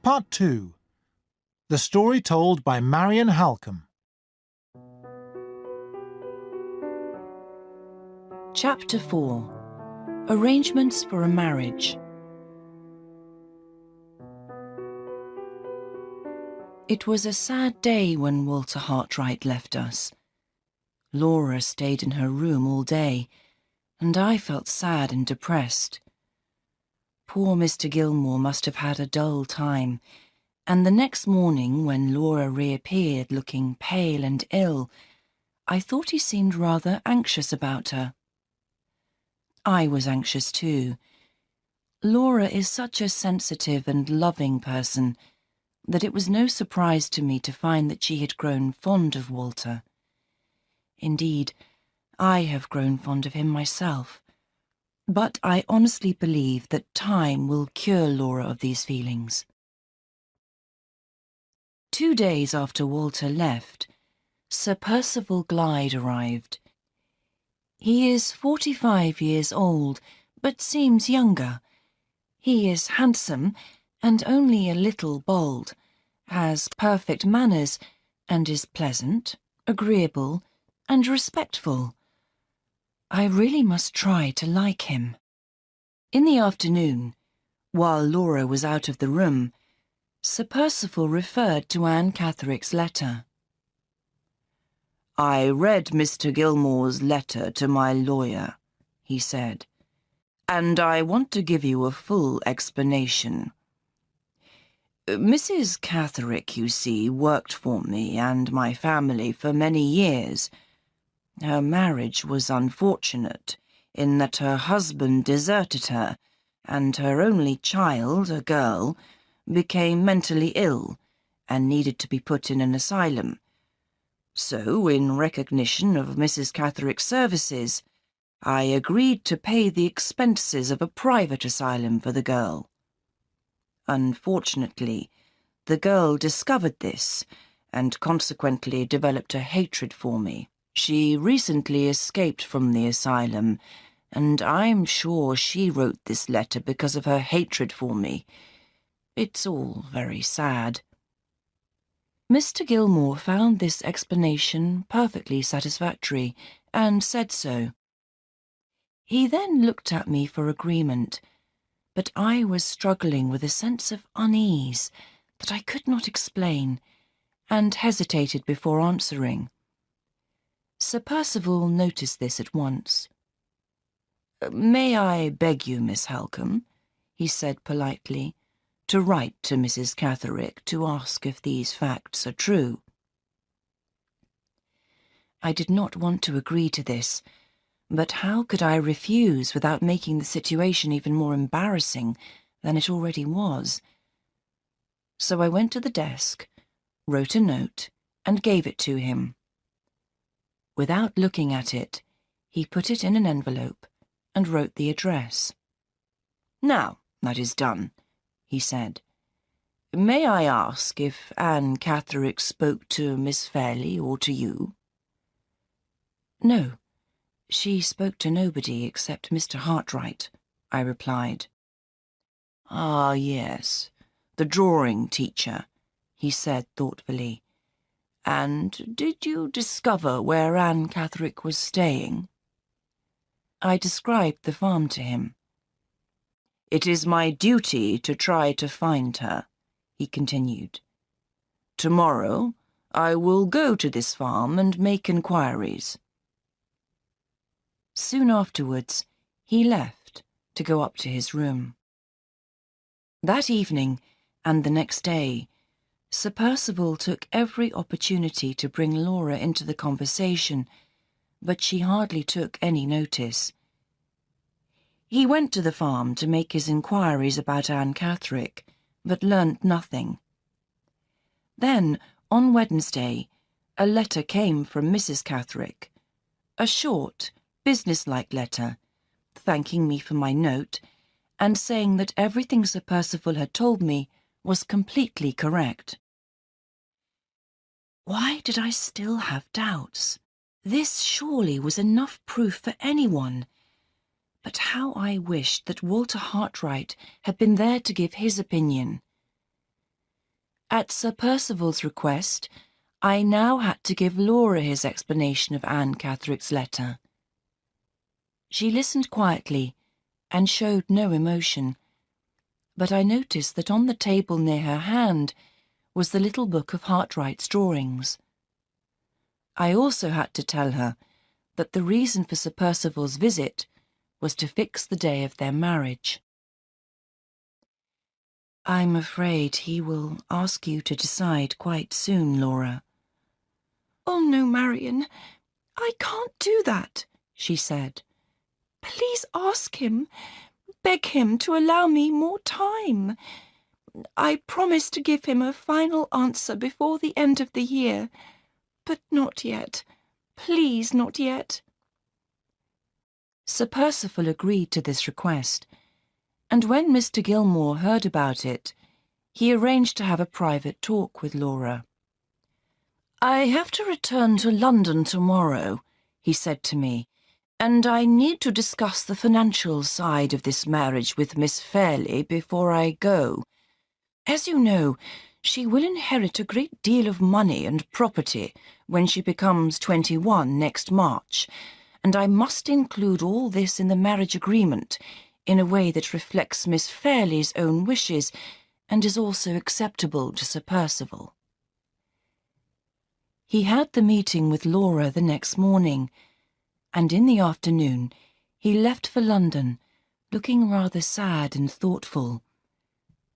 Part 2. The story told by Marion Halcombe. Chapter 4. Arrangements for a Marriage. It was a sad day when Walter Hartwright left us. Laura stayed in her room all day, and I felt sad and depressed. Poor Mr. Gilmore must have had a dull time, and the next morning, when Laura reappeared looking pale and ill, I thought he seemed rather anxious about her. I was anxious too. Laura is such a sensitive and loving person that it was no surprise to me to find that she had grown fond of Walter. Indeed, I have grown fond of him myself, but I honestly believe that time will cure Laura of these feelings. 2 days after Walter left, Sir Percival Glyde arrived. He is 45 years old, but seems younger. He is handsome and only a little bald, has perfect manners, and is pleasant, agreeable, and respectful. I really must try to like him. In the afternoon, while Laura was out of the room, Sir Percival referred to Anne Catherick's letter. "I read Mr. Gilmore's letter to my lawyer," he said, "and I want to give you a full explanation. Mrs. Catherick, you see, worked for me and my family for many years. Her marriage was unfortunate in that her husband deserted her, and her only child, a girl, became mentally ill and needed to be put in an asylum. So, in recognition of Mrs. Catherick's services, I agreed to pay the expenses of a private asylum for the girl. Unfortunately, the girl discovered this and consequently developed a hatred for me. She recently escaped from the asylum, and I'm sure she wrote this letter because of her hatred for me. It's all very sad." Mr. Gilmore found this explanation perfectly satisfactory, and said so. He then looked at me for agreement, but I was struggling with a sense of unease that I could not explain, and hesitated before answering. Sir Percival noticed this at once. "May I beg you, Miss Halcombe," he said politely, "to write to Mrs. Catherick to ask if these facts are true?" I did not want to agree to this, but how could I refuse without making the situation even more embarrassing than it already was? So I went to the desk, wrote a note, and gave it to him. Without looking at it, he put it in an envelope and wrote the address. "Now that is done," he said, "may I ask if Anne Catherick spoke to Miss Fairley or to you?" "No, she spoke to nobody except Mr. Hartwright," I replied. "Ah, yes, the drawing teacher," he said thoughtfully. "And did you discover where Anne Catherick was staying?" I described the farm to him. "It is my duty to try to find her," he continued. "Tomorrow I will go to this farm and make inquiries." Soon afterwards, he left to go up to his room. That evening, and the next day, Sir Percival took every opportunity to bring Laura into the conversation, but she hardly took any notice. He went to the farm to make his inquiries about Anne Catherick, but learnt nothing. Then, on Wednesday, a letter came from Mrs. Catherick, a short, business-like letter, thanking me for my note, and saying that everything Sir Percival had told me was completely correct. Why did I still have doubts? This surely was enough proof for anyone. But how I wished that Walter Hartwright had been there to give his opinion. At Sir Percival's request, I now had to give Laura his explanation of Anne Catherick's letter. She listened quietly and showed no emotion, but I noticed that on the table near her hand was the little book of Hartwright's drawings. I also had to tell her that the reason for Sir Percival's visit was to fix the day of their marriage. "I'm afraid he will ask you to decide quite soon, Laura." "Oh, no, Marion, I can't do that," she said. "Please ask him, beg him to allow me more time. I promise to give him a final answer before the end of the year, but not yet. Please, not yet." Sir Percival agreed to this request, and when Mr. Gilmore heard about it, he arranged to have a private talk with Laura. "I have to return to London tomorrow," he said to me, "and I need to discuss the financial side of this marriage with Miss Fairley before I go. As you know, she will inherit a great deal of money and property when she becomes 21 next March, and I must include all this in the marriage agreement in a way that reflects Miss Fairley's own wishes and is also acceptable to Sir Percival." He had the meeting with Laura the next morning, and in the afternoon he left for London, looking rather sad and thoughtful.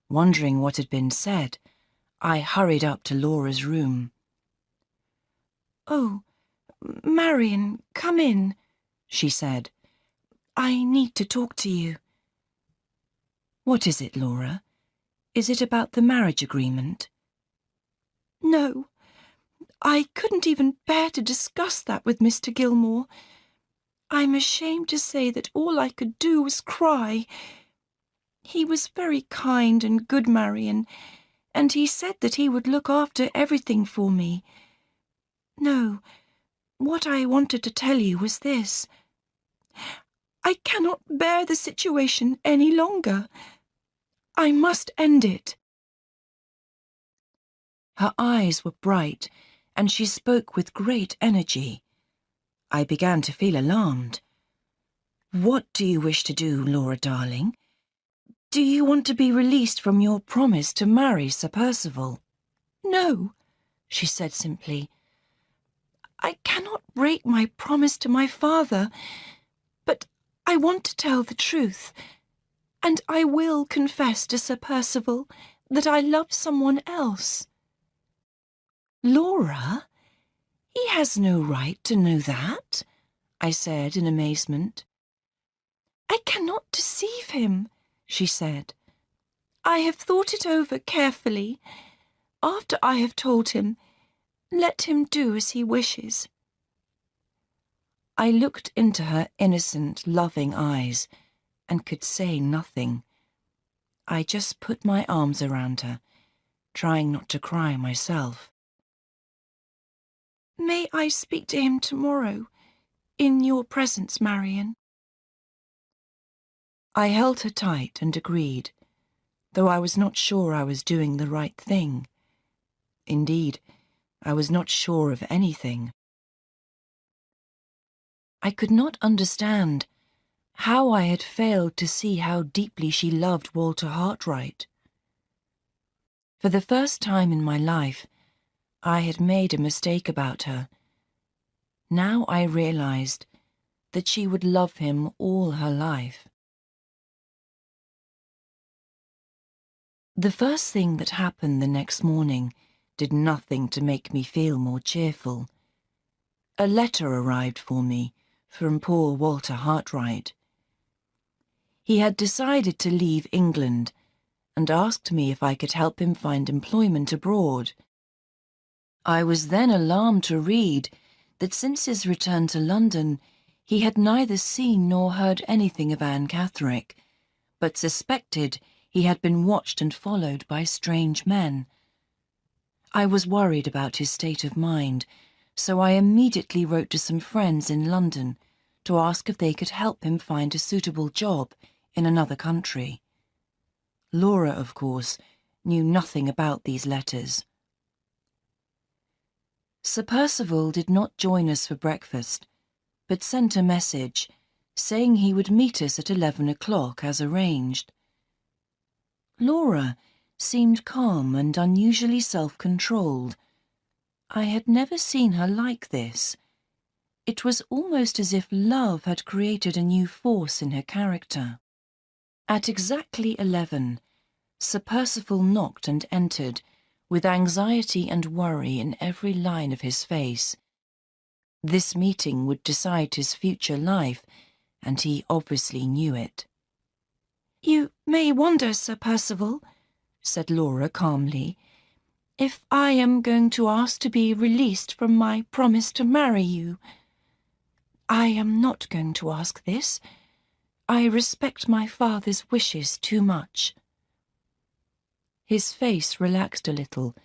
Wondering what had been said, I hurried up to Laura's room. "Oh, Marion, come in," she said. "I need to talk to you." "What is it, Laura? Is it about the marriage agreement?" "No, I couldn't even bear to discuss that with Mr. Gilmore. I'm ashamed to say that all I could do was cry. He was very kind and good, Marion, and he said that he would look after everything for me. No, what I wanted to tell you was this. I cannot bear the situation any longer. I must end it." Her eyes were bright, and she spoke with great energy. I began to feel alarmed. "What do you wish to do, Laura darling? Do you want to be released from your promise to marry Sir Percival?" "No," she said simply. "I cannot break my promise to my father, but I want to tell the truth, and I will confess to Sir Percival that I love someone else." "Laura, he has no right to know that," I said in amazement. "I cannot deceive him," she said. "I have thought it over carefully. After I have told him, let him do as he wishes." I looked into her innocent, loving eyes and could say nothing. I just put my arms around her, trying not to cry myself. "May I speak to him tomorrow, in your presence, Marion?" I held her tight and agreed, though I was not sure I was doing the right thing. Indeed, I was not sure of anything. I could not understand how I had failed to see how deeply she loved Walter Hartwright. For the first time in my life, I had made a mistake about her. Now I realized that she would love him all her life. The first thing that happened the next morning did nothing to make me feel more cheerful. A letter arrived for me from poor Walter Hartwright. He had decided to leave England and asked me if I could help him find employment abroad. I was then alarmed to read that since his return to London, he had neither seen nor heard anything of Anne Catherick, but suspected he had been watched and followed by strange men. I was worried about his state of mind, so I immediately wrote to some friends in London to ask if they could help him find a suitable job in another country. Laura, of course, knew nothing about these letters. Sir Percival did not join us for breakfast, but sent a message saying he would meet us at 11 o'clock as arranged. Laura seemed calm and unusually self-controlled. I had never seen her like this. It was almost as if love had created a new force in her character. At exactly 11, Sir Percival knocked and entered, with anxiety and worry in every line of his face. This meeting would decide his future life, and he obviously knew it. "You may wonder, Sir Percival," said Laura calmly, "if I am going to ask to be released from my promise to marry you. I am not going to ask this. I respect my father's wishes too much." His face relaxed a little,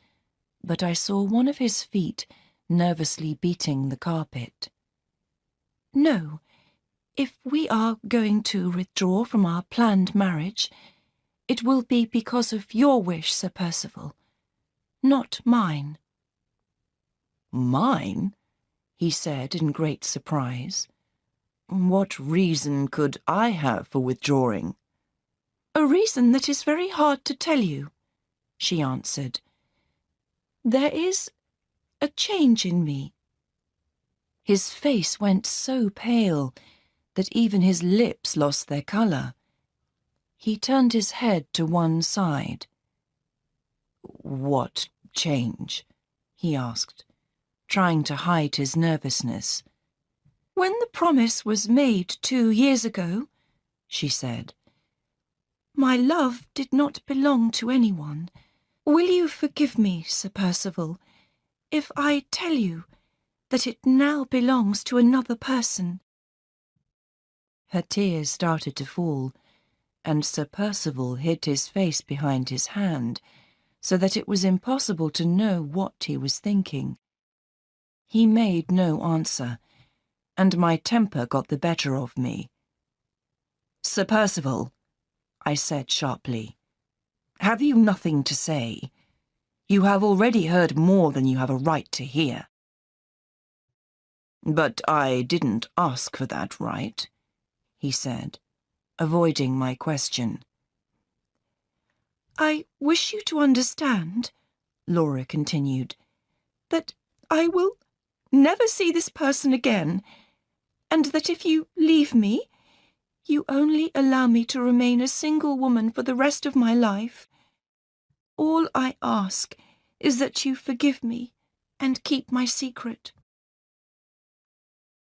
but I saw one of his feet nervously beating the carpet. "No, if we are going to withdraw from our planned marriage, it will be because of your wish, Sir Percival, not mine." "Mine?" he said in great surprise. "What reason could I have for withdrawing?" "A reason that is very hard to tell you," she answered. "There is a change in me." His face went so pale that even his lips lost their colour. He turned his head to one side. "What change?" he asked, trying to hide his nervousness. "When the promise was made 2 years ago," she said, "my love did not belong to anyone. Will you forgive me, Sir Percival, if I tell you that it now belongs to another person?" Her tears started to fall, and Sir Percival hid his face behind his hand, so that it was impossible to know what he was thinking. He made no answer, and my temper got the better of me. "Sir Percival," I said sharply, "have you nothing to say? You have already heard more than you have a right to hear." "But I didn't ask for that right," he said, avoiding my question. "I wish you to understand," Laura continued, "that I will never see this person again, and that if you leave me, you only allow me to remain a single woman for the rest of my life. All I ask is that you forgive me and keep my secret."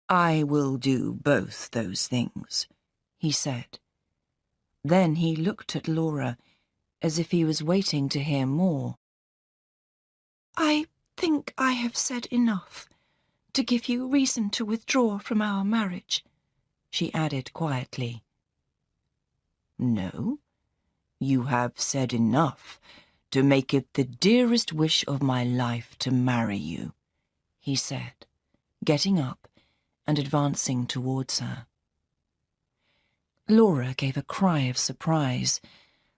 "I will do both those things," he said. Then he looked at Laura as if he was waiting to hear more. "I think I have said enough to give you reason to withdraw from our marriage," she added quietly. "No, you have said enough to make it the dearest wish of my life to marry you," he said, getting up and advancing towards her. Laura gave a cry of surprise,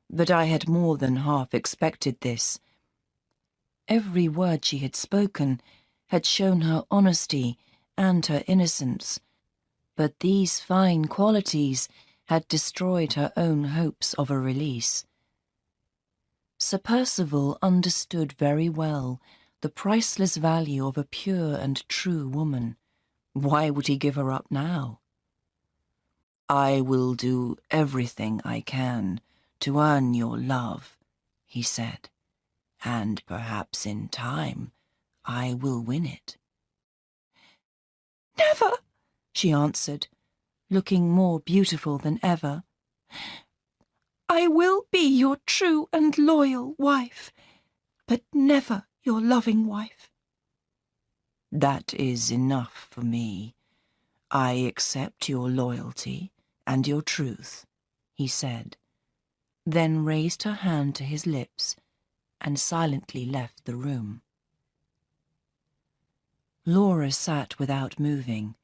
but I had more than half expected this. Every word she had spoken had shown her honesty and her innocence, but these fine qualities had destroyed her own hopes of a release. Sir Percival understood very well the priceless value of a pure and true woman. Why would he give her up now? "I will do everything I can to earn your love," he said, "and perhaps in time I will win it." "Never," she answered, looking more beautiful than ever. "I will be your true and loyal wife, but never your loving wife." "That is enough for me. I accept your loyalty and your truth," he said, then raised her hand to his lips and silently left the room. Laura sat without moving.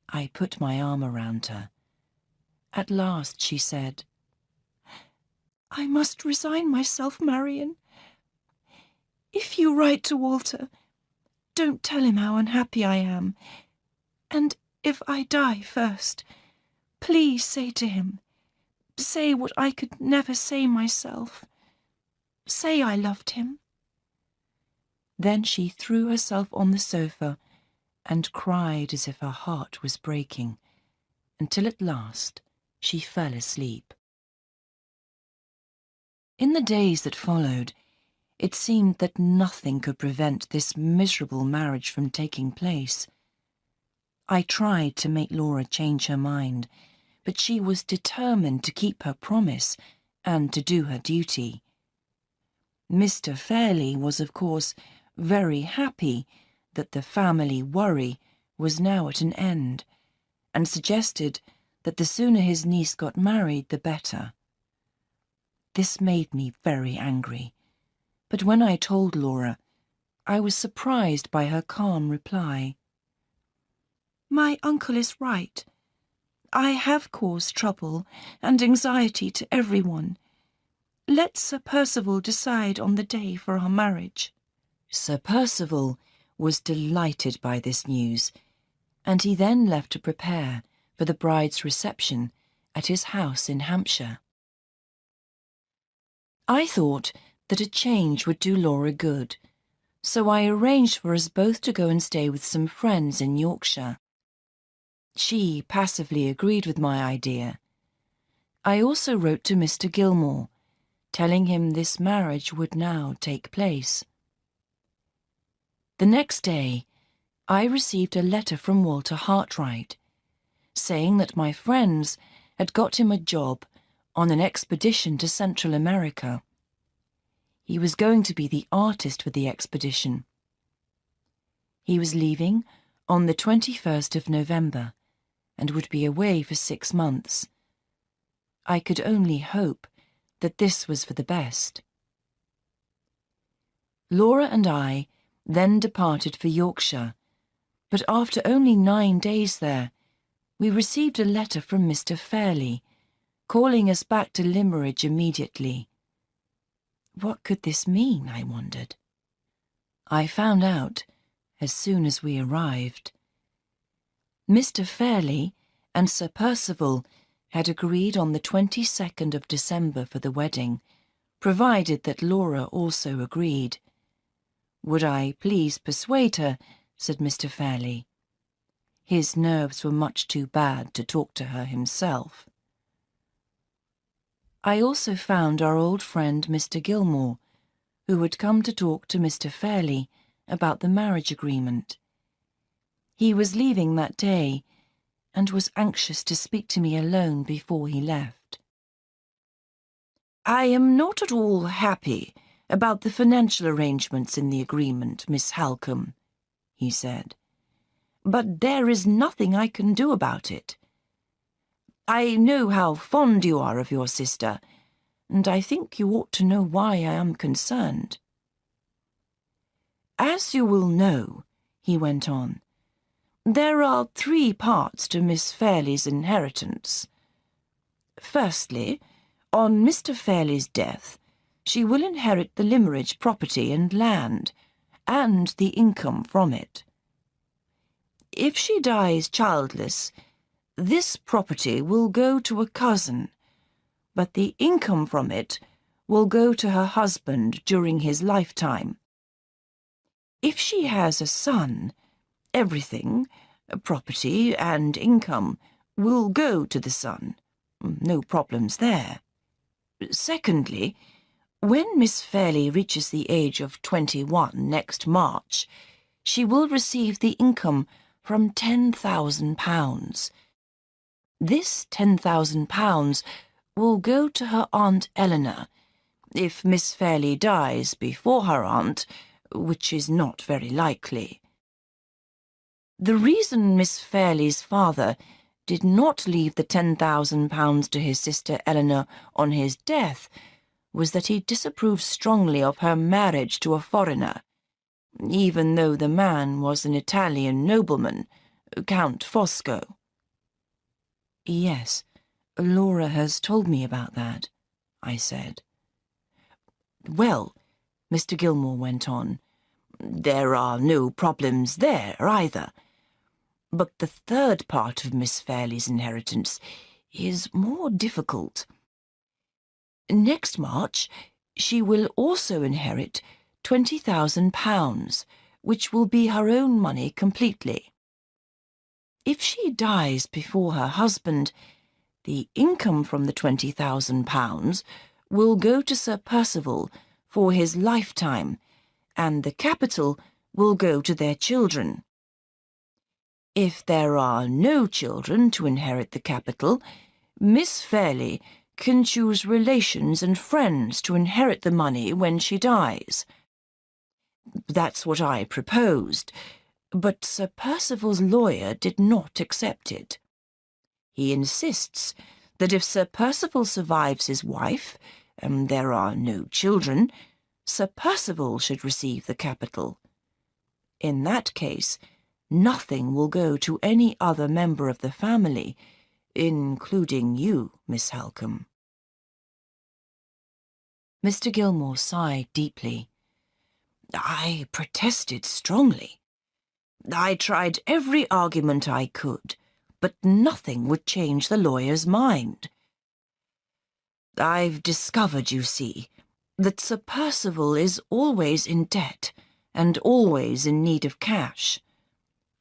I put my arm around her. At last she said, I must resign myself, Marion. If you write to Walter, don't tell him how unhappy I am. And if I die first, please say to him, say what I could never say myself. Say I loved him." Then she threw herself on the sofa and cried as if her heart was breaking, until at last she fell asleep. In the days that followed, it seemed that nothing could prevent this miserable marriage from taking place. I tried to make Laura change her mind, but she was determined to keep her promise and to do her duty. Mr. Fairley was, of course, very happy that the family worry was now at an end, and suggested that the sooner his niece got married, the better. This made me very angry, but when I told Laura, I was surprised by her calm reply. "My uncle is right. I have caused trouble and anxiety to everyone. Let Sir Percival decide on the day for our marriage." Sir Percival was delighted by this news, and he then left to prepare for the bride's reception at his house in Hampshire. I thought that a change would do Laura good, so I arranged for us both to go and stay with some friends in Yorkshire. She passively agreed with my idea. I also wrote to Mr. Gilmore, telling him this marriage would now take place. The next day, I received a letter from Walter Hartwright, saying that my friends had got him a job on an expedition to Central America. He was going to be the artist for the expedition. He was leaving on the 21st of November and would be away for 6 months. I could only hope that this was for the best. Laura and I then departed for Yorkshire, but after only 9 days there, we received a letter from Mr. Fairley, calling us back to Limmeridge immediately. What could this mean, I wondered. I found out as soon as we arrived. Mr. Fairley and Sir Percival had agreed on the 22nd of December for the wedding, provided that Laura also agreed. Would I please persuade her, said Mr. Fairley. His nerves were much too bad to talk to her himself. I also found our old friend Mr. Gilmore, who had come to talk to Mr. Fairley about the marriage agreement. He was leaving that day, and was anxious to speak to me alone before he left. "I am not at all happy about the financial arrangements in the agreement, Miss Halcombe," he said. "But there is nothing I can do about it. I know how fond you are of your sister, and I think you ought to know why I am concerned. As you will know," he went on, "there are 3 parts to Miss Fairley's inheritance. Firstly, on Mr. Fairley's death, she will inherit the Limmeridge property and land, and the income from it. If she dies childless, this property will go to a cousin, but the income from it will go to her husband during his lifetime. If she has a son, everything, property and income, will go to the son. No problems there. Secondly, when Miss Fairley reaches the age of 21 next March, she will receive the income from £10,000. This £10,000 will go to her Aunt Eleanor. If Miss Fairley dies before her aunt, which is not very likely. The reason Miss Fairley's father did not leave the £10,000 to his sister Eleanor on his death was that he disapproved strongly of her marriage to a foreigner, even though the man was an Italian nobleman, Count Fosco. Yes, Laura has told me about that, I said. Well, Mr. Gilmore went on, there are no problems there either. But the third part of Miss Fairley's inheritance is more difficult. Next March, she will also inherit £20,000, which will be her own money completely. If she dies before her husband, the income from the £20,000 will go to Sir Percival for his lifetime, and the capital will go to their children. If there are no children to inherit the capital, Miss Fairley can choose relations and friends to inherit the money when she dies. That's what I proposed, but Sir Percival's lawyer did not accept it. He insists that if Sir Percival survives his wife, and there are no children, Sir Percival should receive the capital. In that case, nothing will go to any other member of the family, including you, Miss Halcombe. Mr. Gilmore sighed deeply. I protested strongly. I tried every argument I could, but nothing would change the lawyer's mind. I've discovered, you see, that Sir Percival is always in debt and always in need of cash.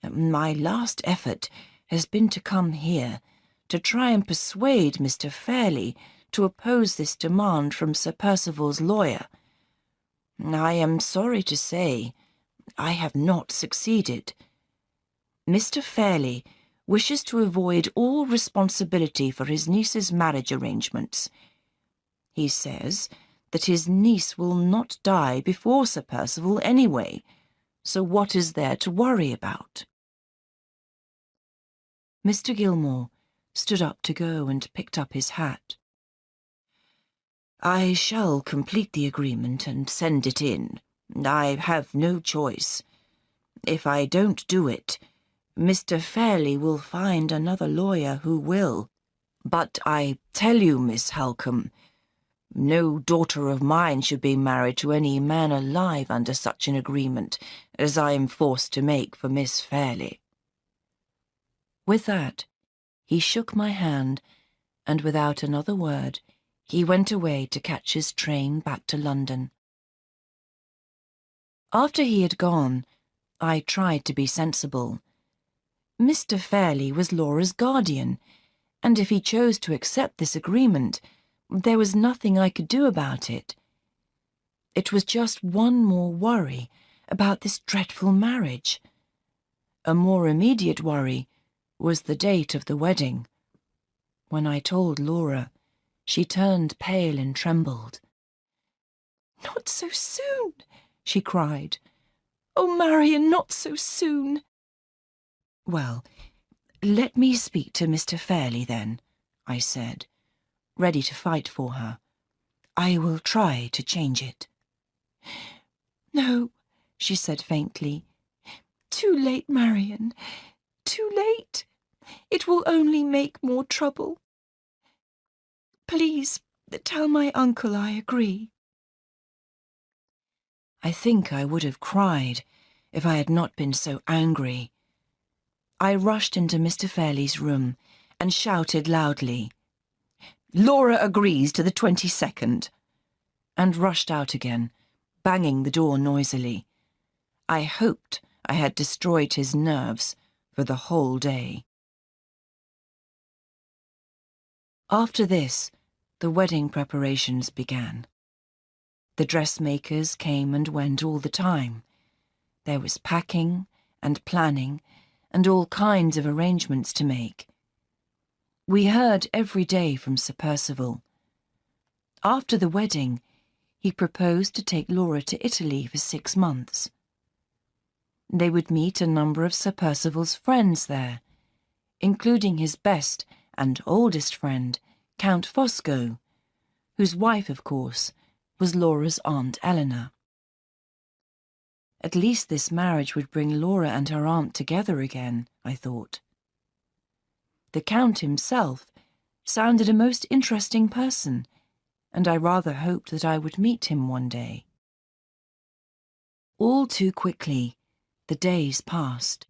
My last effort has been to come here to try and persuade Mr. Fairley to oppose this demand from Sir Percival's lawyer. I am sorry to say I have not succeeded. Mr. Fairley wishes to avoid all responsibility for his niece's marriage arrangements. He says that his niece will not die before Sir Percival anyway, so what is there to worry about? Mr. Gilmore stood up to go and picked up his hat. I shall complete the agreement and send it in. I have no choice. If I don't do it, Mr. Fairley will find another lawyer who will. But I tell you, Miss Halcombe, no daughter of mine should be married to any man alive under such an agreement as I am forced to make for Miss Fairley. With that, he shook my hand, and without another word, he went away to catch his train back to London. After he had gone, I tried to be sensible. Mr. Fairley was Laura's guardian, and if he chose to accept this agreement, there was nothing I could do about it. It was just one more worry about this dreadful marriage. A more immediate worry was the date of the wedding. When I told Laura, she turned pale and trembled. "Not so soon," she cried. "Oh, Marion, not so soon." "Well, let me speak to Mr. Fairley then," I said, ready to fight for her. "I will try to change it." "No," she said faintly. "Too late, Marion. Too late. It will only make more trouble. Please tell my uncle I agree." I think I would have cried if I had not been so angry. I rushed into Mr. Fairley's room and shouted loudly, "Laura agrees to the 22nd, and rushed out again, banging the door noisily. I hoped I had destroyed his nerves for the whole day. After this, the wedding preparations began. The dressmakers came and went all the time. There was packing and planning and all kinds of arrangements to make. We heard every day from Sir Percival. After the wedding, he proposed to take Laura to Italy for 6 months. They would meet a number of Sir Percival's friends there, including his best and oldest friend, Count Fosco, whose wife, of course, was Laura's Aunt Eleanor. At least this marriage would bring Laura and her aunt together again, I thought. The Count himself sounded a most interesting person, and I rather hoped that I would meet him one day. All too quickly, the days passed.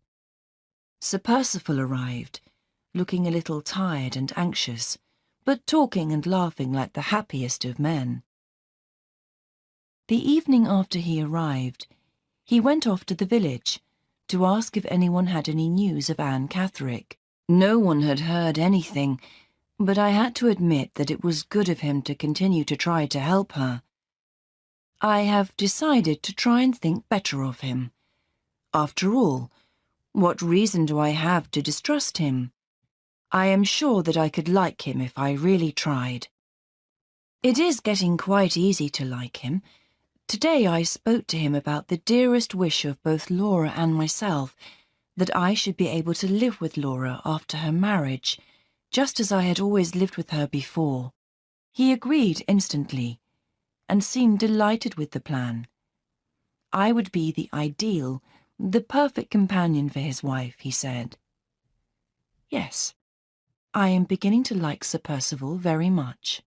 Sir Percival arrived, looking a little tired and anxious, but talking and laughing like the happiest of men. The evening after he arrived, he went off to the village to ask if anyone had any news of Eccentric. No one had heard anything, but I had to admit that it was good of him to continue to try to help her. I have decided to try and think better of him. After all, what reason do I have to distrust him? I am sure that I could like him if I really tried. It is getting quite easy to like him. Today I spoke to him about the dearest wish of both Laura and myself, that I should be able to live with Laura after her marriage, just as I had always lived with her before. He agreed instantly, and seemed delighted with the plan. I would be the ideal, the perfect companion for his wife, he said. Yes, I am beginning to like Sir Percival very much.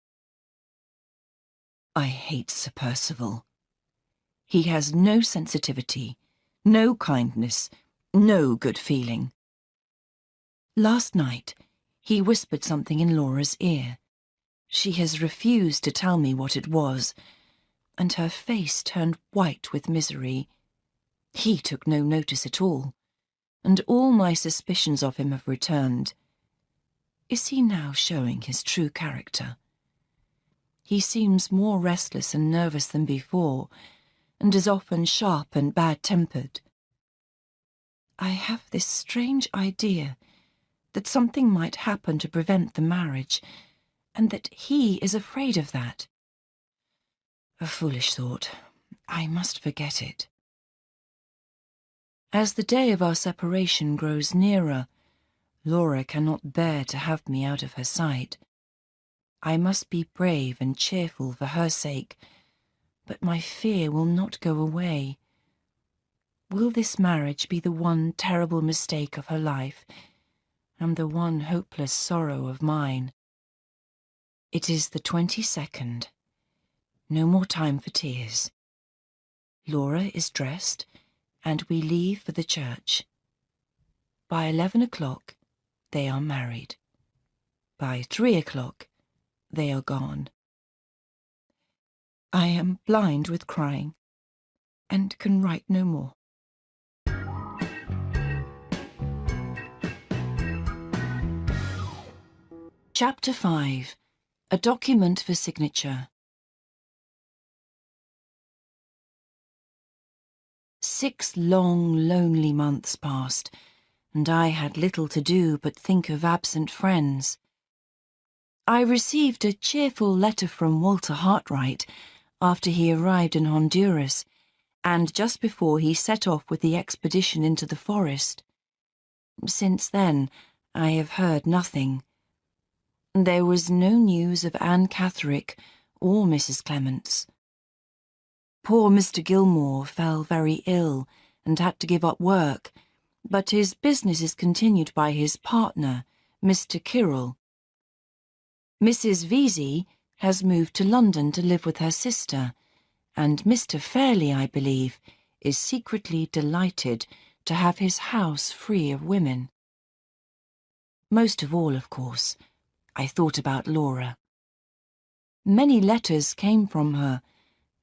I hate Sir Percival. He has no sensitivity, no kindness, no good feeling. Last night, he whispered something in Laura's ear. She has refused to tell me what it was, and her face turned white with misery. He took no notice at all, and all my suspicions of him have returned. Is he now showing his true character? He seems more restless and nervous than before, and is often sharp and bad-tempered. I have this strange idea that something might happen to prevent the marriage, and that he is afraid of that. A foolish thought. I must forget it. As the day of our separation grows nearer, Laura cannot bear to have me out of her sight. I must be brave and cheerful for her sake, but my fear will not go away. Will this marriage be the one terrible mistake of her life, and the one hopeless sorrow of mine? It is the 22nd. No more time for tears. Laura is dressed, and we leave for the church. By 11 o'clock, they are married. By 3 o'clock, they are gone. I am blind with crying, and can write no more. Chapter 5. A Document for Signature. 6 long, lonely months passed, and I had little to do but think of absent friends. I received a cheerful letter from Walter Hartwright after he arrived in Honduras, and just before he set off with the expedition into the forest. Since then, I have heard nothing. There was no news of Eccentric or Mrs. Clements. Poor Mr. Gilmore fell very ill and had to give up work, but his business is continued by his partner, Mr. Kyrrell. Mrs. Vesey has moved to London to live with her sister, and Mr. Fairley, I believe, is secretly delighted to have his house free of women. Most of all, of course, I thought about Laura. Many letters came from her,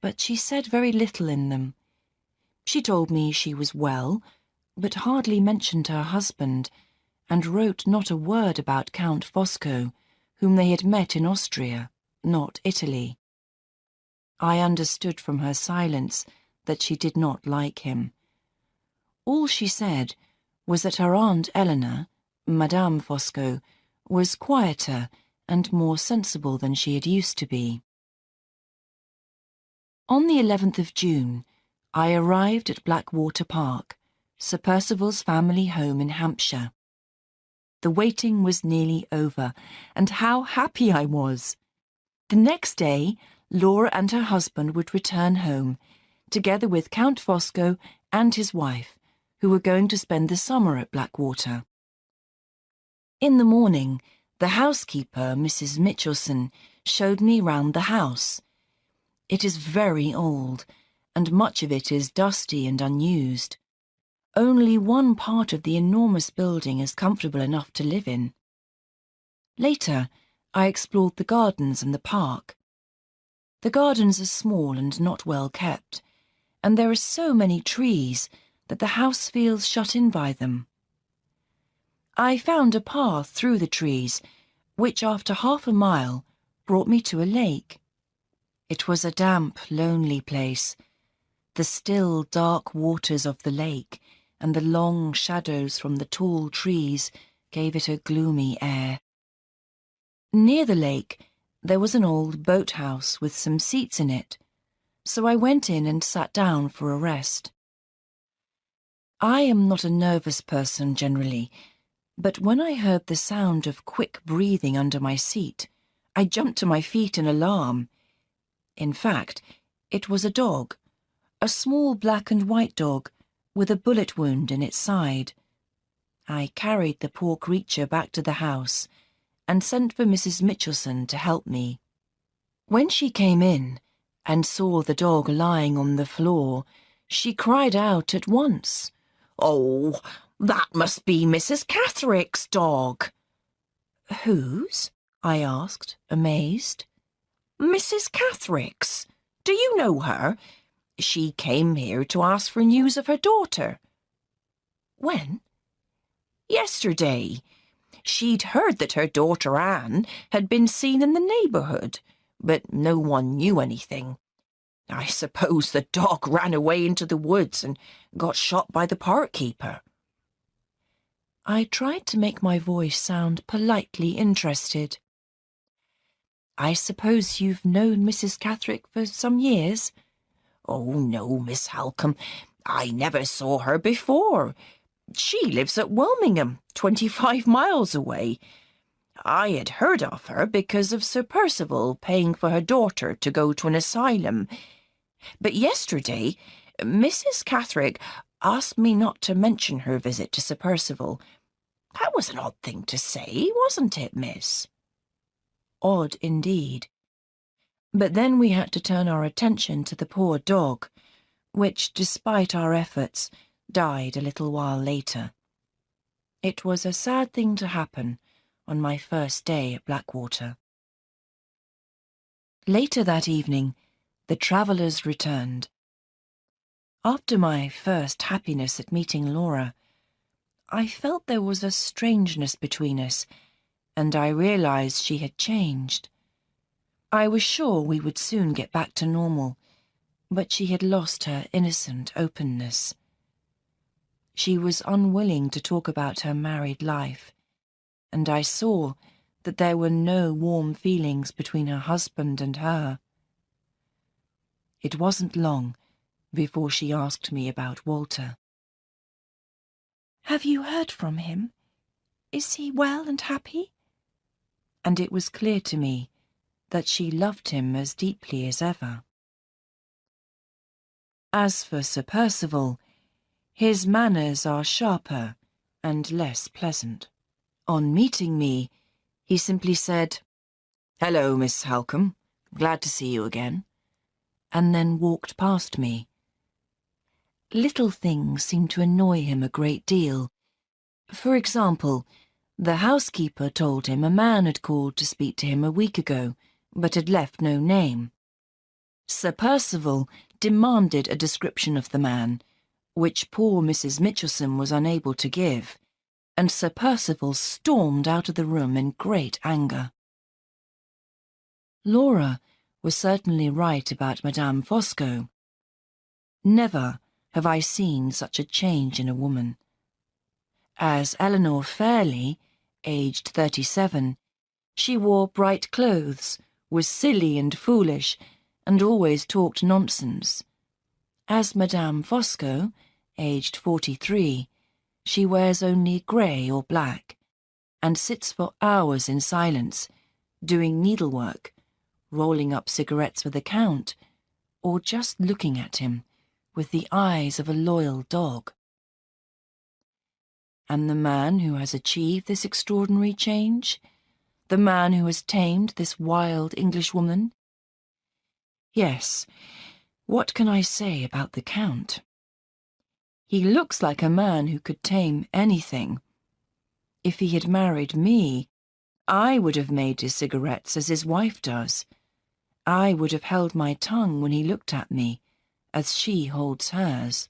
but she said very little in them. She told me she was well, but hardly mentioned her husband, and wrote not a word about Count Fosco, whom they had met in Austria, not Italy. I understood from her silence that she did not like him. All she said was that her Aunt Eleanor, Madame Fosco, was quieter and more sensible than she had used to be. On the 11th of June, I arrived at Blackwater Park, Sir Percival's family home in Hampshire. The waiting was nearly over, and how happy I was! The next day, Laura and her husband would return home, together with Count Fosco and his wife, who were going to spend the summer at Blackwater. In the morning, the housekeeper, Mrs. Mitchelson, showed me round the house. It is very old, and much of it is dusty and unused. Only one part of the enormous building is comfortable enough to live in. Later, I explored the gardens and the park. The gardens are small and not well kept, and there are so many trees that the house feels shut in by them. I found a path through the trees, which after half a mile brought me to a lake. It was a damp, lonely place. The still, dark waters of the lake and the long shadows from the tall trees gave it a gloomy air. Near the lake, there was an old boathouse with some seats in it, so I went in and sat down for a rest. I am not a nervous person generally, but when I heard the sound of quick breathing under my seat, I jumped to my feet in alarm. In fact, it was a dog, a small black and white dog with a bullet wound in its side. I carried the poor creature back to the house and sent for Mrs. Mitchelson to help me. When she came in and saw the dog lying on the floor, she cried out at once, "Oh, that must be Mrs. Catherick's dog." "Whose?" I asked, amazed. "Mrs. Catherick's. Do you know her? She came here to ask for news of her daughter." "When?" "Yesterday. She'd heard that her daughter Anne had been seen in the neighbourhood, but no one knew anything. I suppose the dog ran away into the woods and got shot by the park keeper." I tried to make my voice sound politely interested. "I suppose you've known Mrs. Catherick for some years?" "Oh, no, Miss Halcombe. I never saw her before. She lives at Wilmingham, 25 miles away. I had heard of her because of Sir Percival paying for her daughter to go to an asylum. But yesterday, Mrs. Catherick asked me not to mention her visit to Sir Percival. That was an odd thing to say, wasn't it, miss?" Odd indeed. But then we had to turn our attention to the poor dog, which, despite our efforts, died a little while later. It was a sad thing to happen on my first day at Blackwater. Later that evening, the travellers returned. After my first happiness at meeting Laura, I felt there was a strangeness between us, and I realized she had changed. I was sure we would soon get back to normal, but she had lost her innocent openness. She was unwilling to talk about her married life, and I saw that there were no warm feelings between her husband and her. It wasn't long before she asked me about Walter. "Have you heard from him? Is he well and happy?" And it was clear to me that she loved him as deeply as ever. As for Sir Percival, his manners are sharper and less pleasant. On meeting me, he simply said, "Hello, Miss Halcombe. Glad to see you again," and then walked past me. Little things seemed to annoy him a great deal. For example, the housekeeper told him a man had called to speak to him a week ago, but had left no name. Sir Percival demanded a description of the man, which poor Mrs. Mitchelson was unable to give, and Sir Percival stormed out of the room in great anger. Laura was certainly right about Madame Fosco. Never have I seen such a change in a woman. As Eleanor Fairley, aged 37, she wore bright clothes, was silly and foolish, and always talked nonsense. As Madame Fosco, aged 43, she wears only grey or black, and sits for hours in silence, doing needlework, rolling up cigarettes for the Count, or just looking at him with the eyes of a loyal dog. And the man who has achieved this extraordinary change? The man who has tamed this wild Englishwoman? Yes, what can I say about the Count? He looks like a man who could tame anything. If he had married me, I would have made his cigarettes as his wife does. I would have held my tongue when he looked at me, as she holds hers.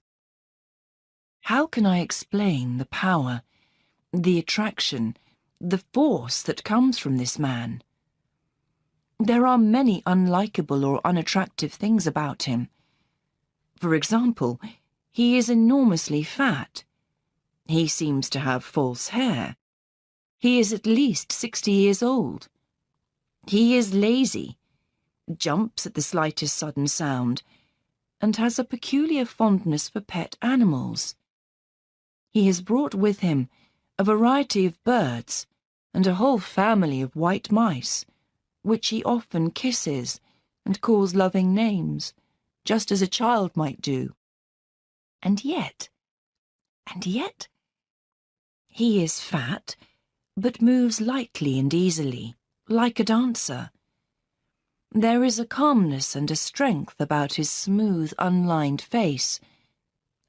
How can I explain the power, the attraction, the force that comes from this man? There are many unlikable or unattractive things about him. For example, he is enormously fat. He seems to have false hair. He is at least 60 years old. He is lazy, jumps at the slightest sudden sound, and has a peculiar fondness for pet animals. He has brought with him a variety of birds and a whole family of white mice, which he often kisses and calls loving names, just as a child might do. And yet, he is fat, but moves lightly and easily, like a dancer. There is a calmness and a strength about his smooth, unlined face,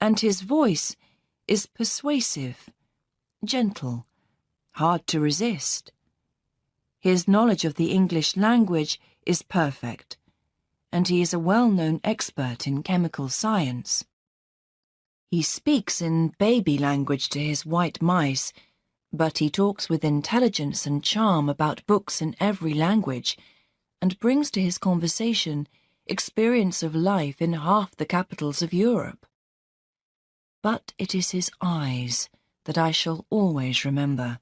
and his voice is persuasive, gentle, hard to resist. His knowledge of the English language is perfect, and he is a well-known expert in chemical science. He speaks in baby language to his white mice, but he talks with intelligence and charm about books in every language, and brings to his conversation experience of life in half the capitals of Europe. But it is his eyes that I shall always remember.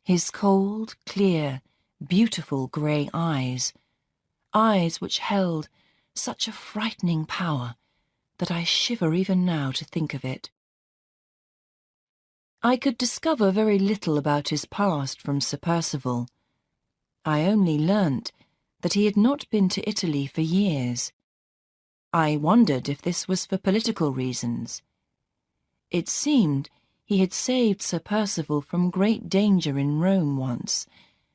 His cold, clear, beautiful grey eyes, eyes which held such a frightening power that I shiver even now to think of it. I could discover very little about his past from Sir Percival. I only learnt that he had not been to Italy for years. I wondered if this was for political reasons. It seemed he had saved Sir Percival from great danger in Rome once,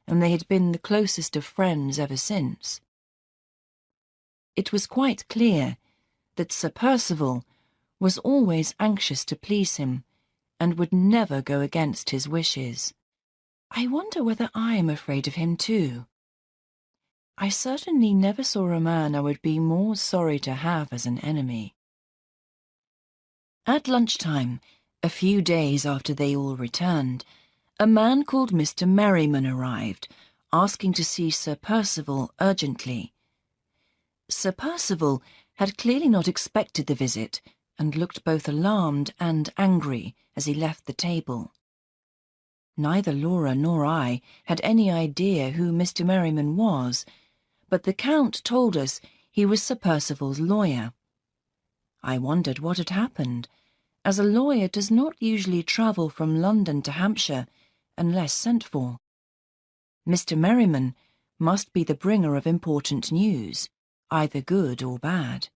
and they had been the closest of friends ever since. It was quite clear that Sir Percival was always anxious to please him, and would never go against his wishes. I wonder whether I am afraid of him too. I certainly never saw a man I would be more sorry to have as an enemy. At lunchtime, a few days after they all returned, a man called Mr. Merriman arrived, asking to see Sir Percival urgently. Sir Percival had clearly not expected the visit, and looked both alarmed and angry as he left the table. Neither Laura nor I had any idea who Mr. Merriman was, but the Count told us he was Sir Percival's lawyer. I wondered what had happened, as a lawyer does not usually travel from London to Hampshire unless sent for. Mr. Merriman must be the bringer of important news, either good or bad.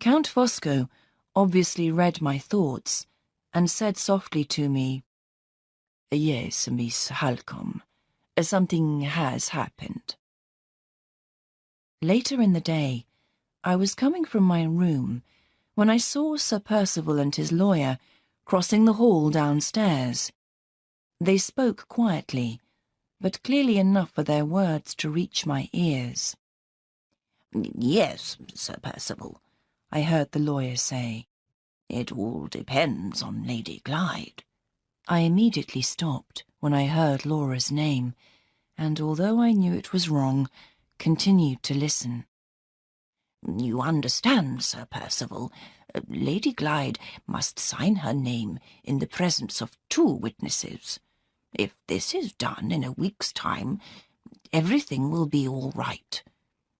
Count Fosco obviously read my thoughts, and said softly to me, "Yes, Miss Halcombe, something has happened." Later in the day, I was coming from my room when I saw Sir Percival and his lawyer crossing the hall downstairs. They spoke quietly, but clearly enough for their words to reach my ears. "Yes, Sir Percival," I heard the lawyer say. "It all depends on Lady Glyde." I immediately stopped when I heard Laura's name, and although I knew it was wrong, continued to listen. "You understand, Sir Percival, Lady Glyde must sign her name in the presence of 2 witnesses. If this is done in a week's time, everything will be all right.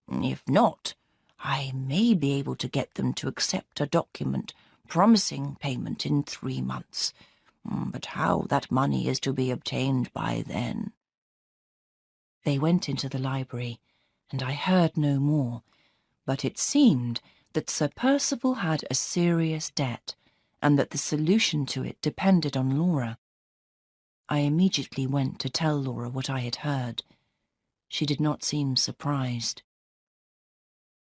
If not, I may be able to get them to accept a document promising payment in 3 months. But how that money is to be obtained by then—" They went into the library, and I heard no more, but it seemed that Sir Percival had a serious debt, and that the solution to it depended on Laura. I immediately went to tell Laura what I had heard. She did not seem surprised.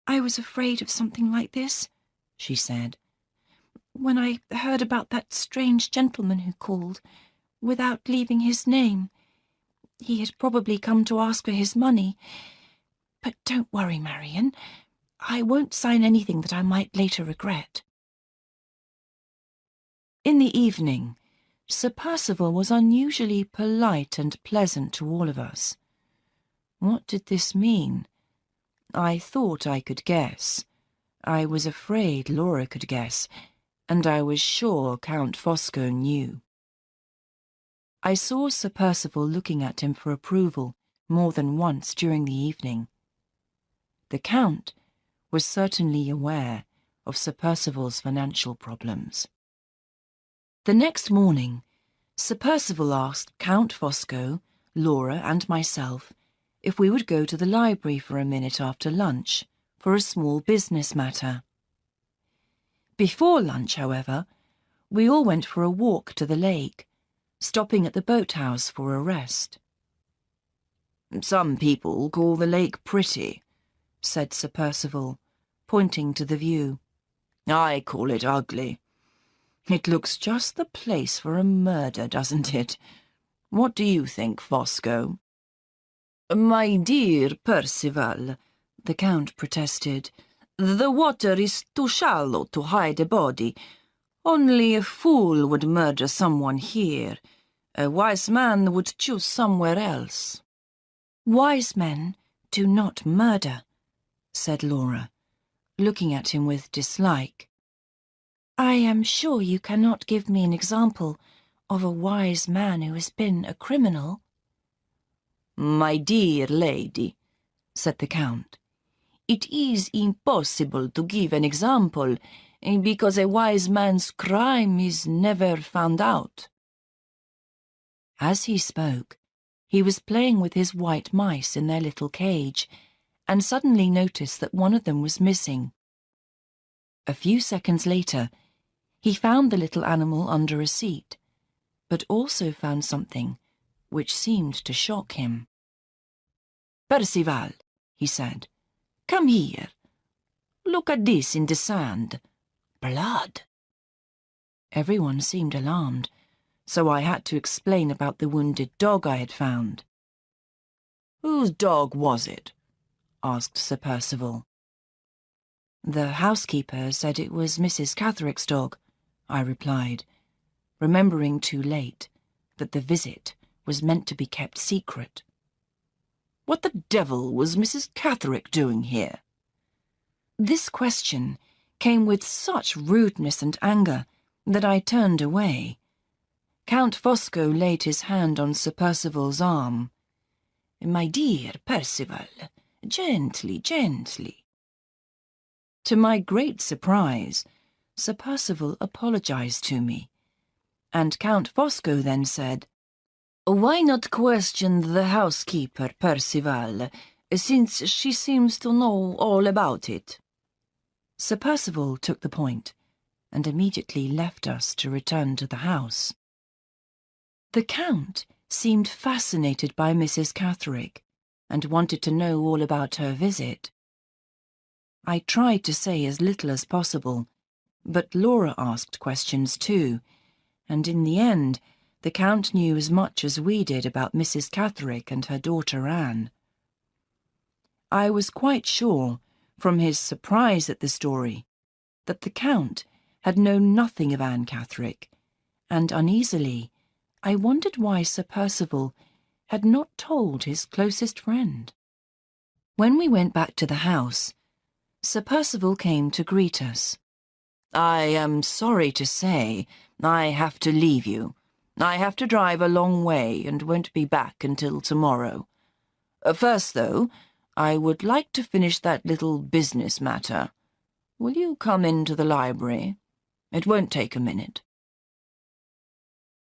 "I was afraid of something like this," she said, "when I heard about that strange gentleman who called, without leaving his name. He had probably come to ask for his money. But don't worry, Marion. I won't sign anything that I might later regret." In the evening, Sir Percival was unusually polite and pleasant to all of us. What did this mean? I thought I could guess. I was afraid Laura could guess, and I was sure Count Fosco knew. I saw Sir Percival looking at him for approval more than once during the evening. The Count was certainly aware of Sir Percival's financial problems. The next morning, Sir Percival asked Count Fosco, Laura, and myself if we would go to the library for a minute after lunch for a small business matter. Before lunch, however, we all went for a walk to the lake, stopping at the boathouse for a rest. "Some people call the lake pretty," said Sir Percival, pointing to the view. "I call it ugly. It looks just the place for a murder, doesn't it? What do you think, Fosco?" "My dear Percival," the Count protested, "the water is too shallow to hide a body. Only a fool would murder someone here. A wise man would choose somewhere else." "Wise men do not murder," said Laura, looking at him with dislike. "I am sure you cannot give me an example of a wise man who has been a criminal." "My dear lady," said the Count, "it is impossible to give an example because a wise man's crime is never found out." As he spoke, he was playing with his white mice in their little cage, and suddenly noticed that one of them was missing. A few seconds later, he found the little animal under a seat, but also found something which seemed to shock him. "Percival," he said, "come here. Look at this in the sand. Blood." Everyone seemed alarmed, so I had to explain about the wounded dog I had found. "Whose dog was it?" asked Sir Percival. "The housekeeper said it was Mrs. Catheric's dog," I replied, remembering too late that the visit was meant to be kept secret. "What the devil was Mrs. Catherick doing here?" This question came with such rudeness and anger that I turned away. Count Fosco laid his hand on Sir Percival's arm. "My dear Percival, gently, gently." To my great surprise, Sir Percival apologized to me, and Count Fosco then said, "Why not question the housekeeper, Percival, since she seems to know all about it?" Sir Percival took the point, and immediately left us to return to the house. The Count seemed fascinated by Mrs. Catherick, and wanted to know all about her visit. I tried to say as little as possible, but Laura asked questions too, and in the end, the Count knew as much as we did about Mrs. Catherick and her daughter Anne. I was quite sure, from his surprise at the story, that the Count had known nothing of Anne Catherick, and uneasily I wondered why Sir Percival had not told his closest friend. When we went back to the house, Sir Percival came to greet us. "I am sorry to say I have to leave you. I have to drive a long way and won't be back until tomorrow. First, though, I would like to finish that little business matter. Will you come into the library? It won't take a minute."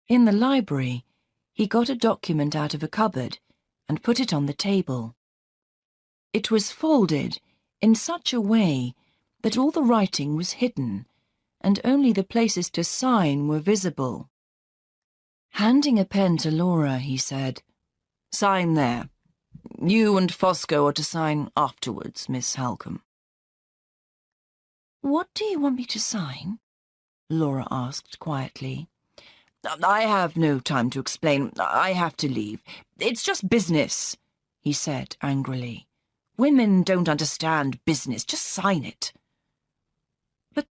In the library, he got a document out of a cupboard and put it on the table. It was folded in such a way that all the writing was hidden, and only the places to sign were visible. Handing a pen to Laura, he said, "Sign there. You and Fosco are to sign afterwards, Miss Halcombe." "What do you want me to sign?" Laura asked quietly. "I have no time to explain. I have to leave. It's just business," he said angrily. "Women don't understand business. Just sign it." "But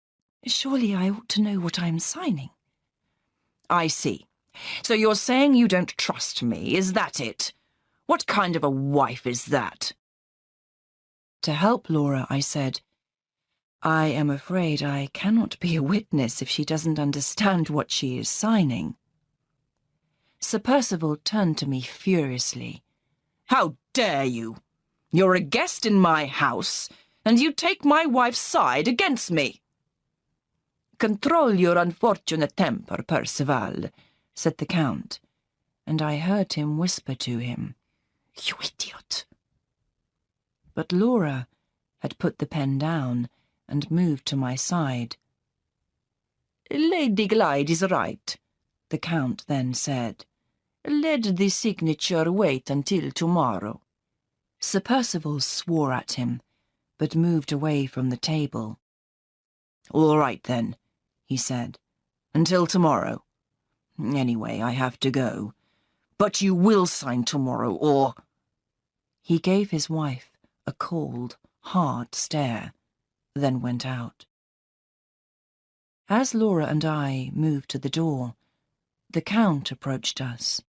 surely I ought to know what I'm signing." "I see. So you're saying you don't trust me, is that it? What kind of a wife is that?" To help Laura, I said, "I am afraid I cannot be a witness if she doesn't understand what she is signing." Sir Percival turned to me furiously. "How dare you? You're a guest in my house, and you take my wife's side against me." "Control your unfortunate temper, Percival," said the Count, and I heard him whisper to him, "You idiot." But Laura had put the pen down and moved to my side. "Lady Glyde is right," the Count then said. "Let the signature wait until tomorrow." Sir Percival swore at him, but moved away from the table. "All right, then," he said. "Until tomorrow. Anyway, I have to go. But you will sign tomorrow, or—" He gave his wife a cold, hard stare, then went out. As Laura and I moved to the door, the Count approached us.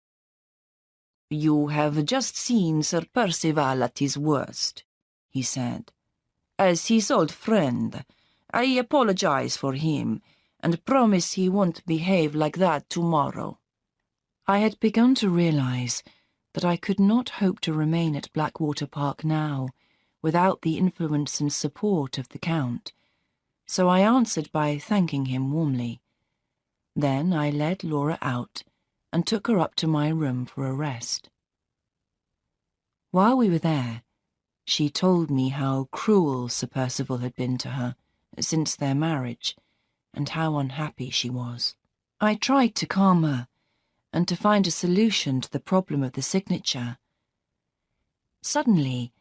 "You have just seen Sir Percival at his worst," he said. "As his old friend, I apologize for him, and promise he won't behave like that tomorrow." I had begun to realize that I could not hope to remain at Blackwater Park now without the influence and support of the Count, so I answered by thanking him warmly. Then I led Laura out and took her up to my room for a rest. While we were there, she told me how cruel Sir Percival had been to her since their marriage, and how unhappy she was. I tried to calm her and to find a solution to the problem of the signature. Suddenly,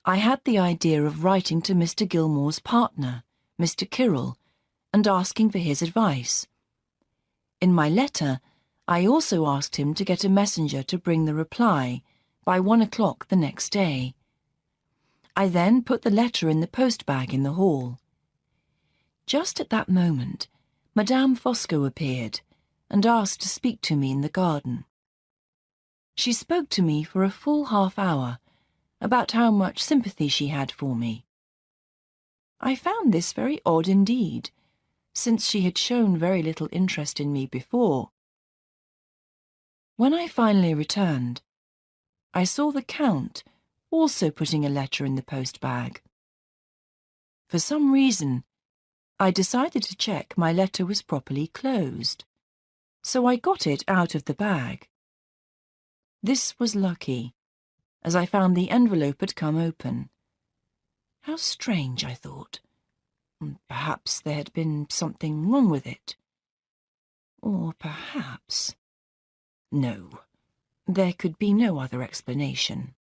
I had the idea of writing to Mr. Gilmore's partner, Mr. Kyrrell, and asking for his advice. In my letter, I also asked him to get a messenger to bring the reply by 1 o'clock the next day. I then put the letter in the post-bag in the hall. Just at that moment, Madame Fosco appeared and asked to speak to me in the garden. She spoke to me for a full half-hour about how much sympathy she had for me. I found this very odd indeed, since she had shown very little interest in me before. When I finally returned, I saw the Count also putting a letter in the post-bag. For some reason, I decided to check my letter was properly closed, so I got it out of the bag. This was lucky, as I found the envelope had come open. How strange, I thought. Perhaps there had been something wrong with it. Or perhaps... No, there could be no other explanation.